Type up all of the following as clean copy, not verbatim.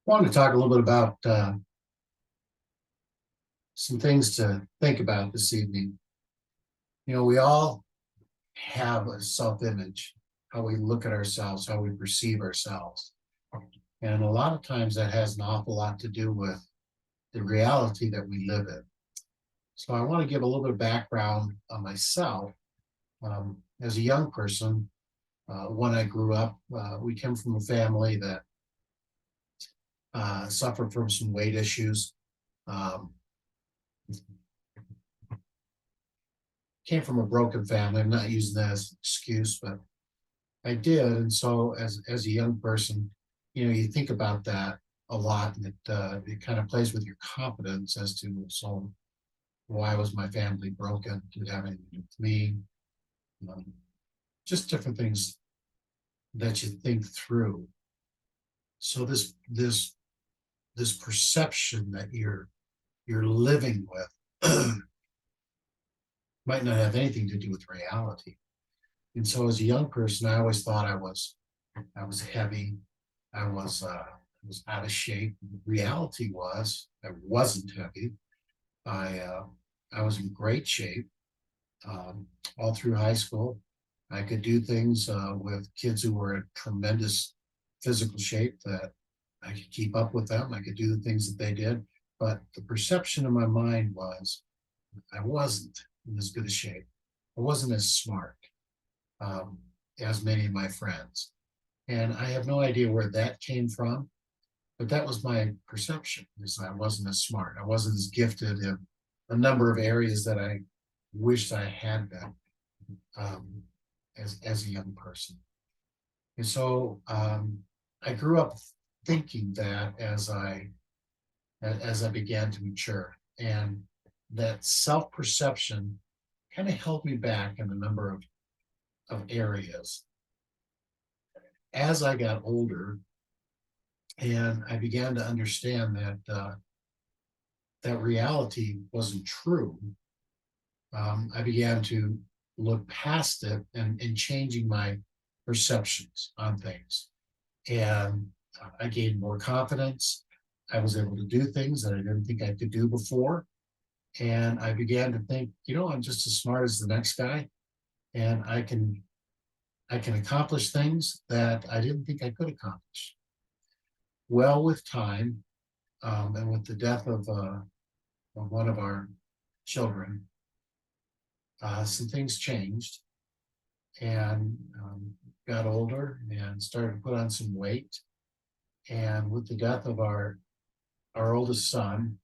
Wanted to talk a little bit about some things to think about this evening. We all have a self-image, how we look at ourselves, how we perceive ourselves. And a lot of times that has an awful lot to do with the reality that we live in. So I want to give a little bit of background on myself. As a young person, when I grew up, we came from a family that suffered from some weight issues. Um, Came from a broken family. I'm not using that as an excuse, but I did. And so as a young person, you think about that a lot, and it kind of plays with your confidence as to, so why was my family broken? Did it have anything to do with me? Um, just different things that you think through. So this perception that you're living with might not have anything to do with reality. And so as a young person, I always thought I was heavy. I was out of shape. Reality was I wasn't heavy. I was in great shape all through high school. I could do things with kids who were in tremendous physical shape that I could keep up with them. I could do the things that they did. But the perception in my mind was I wasn't in as good a shape. I wasn't as smart um, as many of my friends. And I have no idea where that came from, but that was my perception, is I wasn't as smart. I wasn't as gifted in a number of areas that I wished I had been um, as a young person. And so I grew up thinking that as I began to mature, and that self-perception kind of held me back in a number of areas. As I got older, and I began to understand that reality wasn't true. I began to look past it and changing my perceptions on things. And I gained more confidence. I was able to do things that I didn't think I could do before. And I began to think, I'm just as smart as the next guy, and I can accomplish things that I didn't think I could accomplish. Well, with time, and with the death of one of our children, some things changed, and got older and started to put on some weight. And with the death of our oldest son,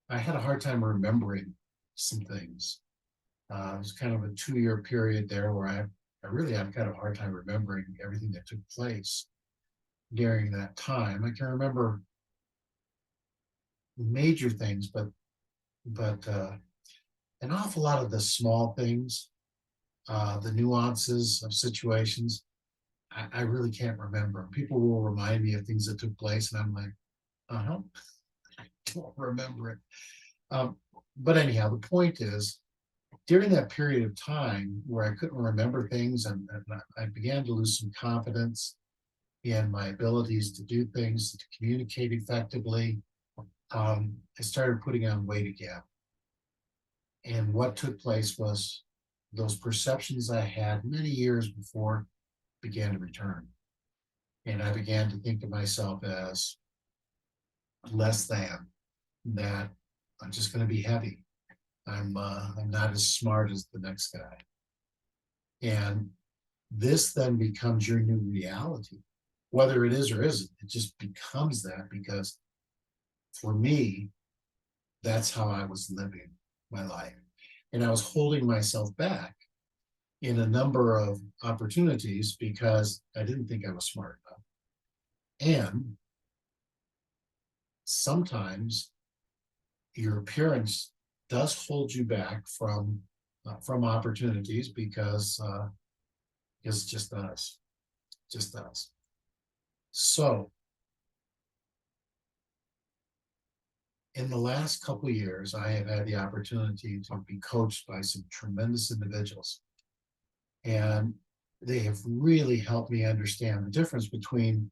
I had a hard time remembering some things. It was kind of a 2-year period there where I really had kind of a hard time remembering everything that took place during that time. I can remember major things, but an awful lot of the small things, the nuances of situations, I really can't remember. People will remind me of things that took place, and I'm like, uh-huh, I don't remember it. Um, but anyhow, the point is, during that period of time where I couldn't remember things, and I began to lose some confidence in my abilities to do things, to communicate effectively, I started putting on weight again. And what took place was those perceptions I had many years before began to return. And I began to think of myself as less than, that I'm just going to be heavy. I'm not as smart as the next guy. And this then becomes your new reality, whether it is or isn't. It just becomes that, because for me, that's how I was living my life. And I was holding myself back in a number of opportunities because I didn't think I was smart enough. And sometimes your appearance does hold you back from opportunities because it's just us. So in the last couple of years, I have had the opportunity to be coached by some tremendous individuals. And they have really helped me understand the difference between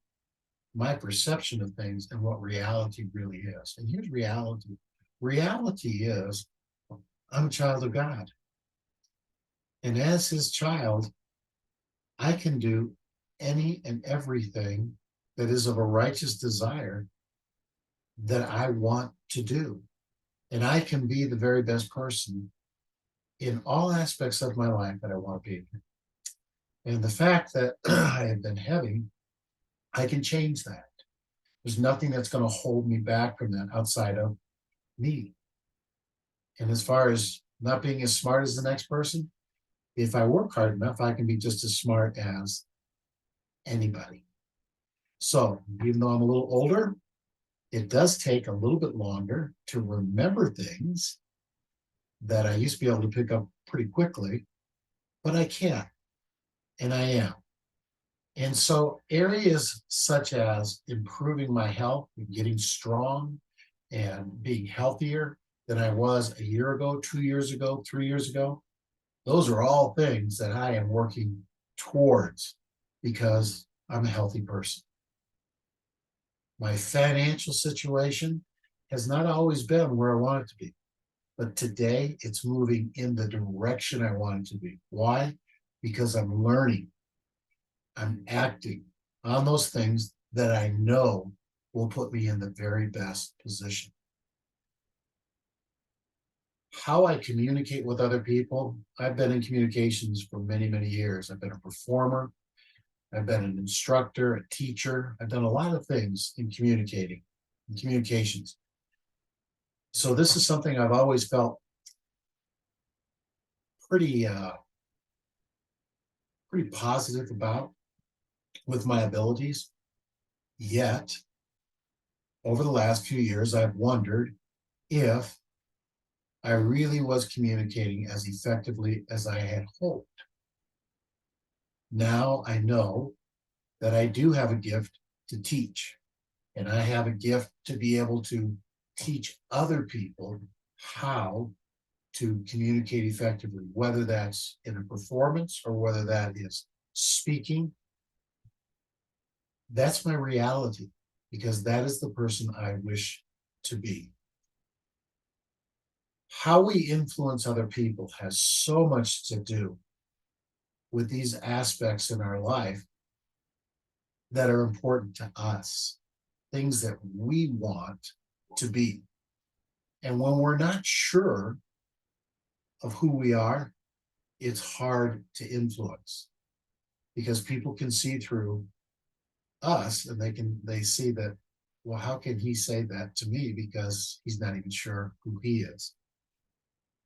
my perception of things and what reality really is. And here's reality. Reality is I'm a child of God. And as his child, I can do any and everything that is of a righteous desire that I want to do. And I can be the very best person in all aspects of my life that I want to be. And the fact that I have been heavy, I can change that. There's nothing that's going to hold me back from that outside of me. And as far as not being as smart as the next person, if I work hard enough, I can be just as smart as anybody. So even though I'm a little older, it does take a little bit longer to remember things that I used to be able to pick up pretty quickly, but I can, and I am. And so areas such as improving my health and getting strong and being healthier than I was a year ago, 2 years ago, 3 years ago, those are all things that I am working towards because I'm a healthy person. My financial situation has not always been where I want it to be, but today it's moving in the direction I want it to be. Why? Because I'm learning, I'm acting on those things that I know will put me in the very best position. How I communicate with other people, I've been in communications for many, many years. I've been a performer, I've been an instructor, a teacher. I've done a lot of things in communicating, in communications. So this is something I've always felt pretty pretty positive about with my abilities. Yet, over the last few years, I've wondered if I really was communicating as effectively as I had hoped. Now I know that I do have a gift to teach, and I have a gift to be able to teach other people how to communicate effectively, whether that's in a performance or whether that is speaking. That's my reality because that is the person I wish to be. How we influence other people has so much to do with these aspects in our life that are important to us, things that we want to be. And when we're not sure of who we are, it's hard to influence because people can see through us and they see that, well, how can he say that to me because he's not even sure who he is.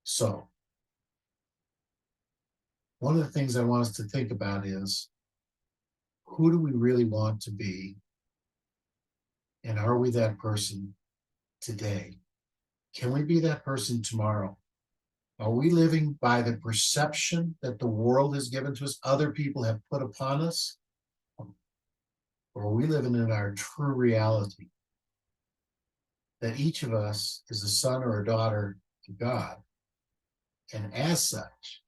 So one of the things I want us to think about is, who do we really want to be, and are we that person today? Can we be that person tomorrow? Are we living by the perception that the world has given to us, other people have put upon us? Or are we living in our true reality that each of us is a son or a daughter to God? And as such,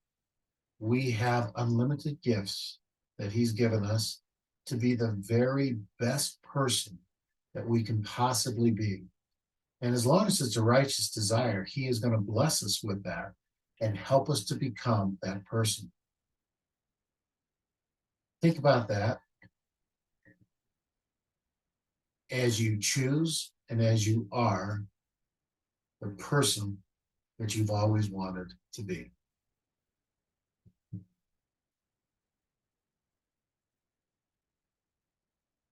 we have unlimited gifts that he's given us to be the very best person that we can possibly be. And as long as it's a righteous desire, he is going to bless us with that and help us to become that person. Think about that as you choose and as you are the person that you've always wanted to be.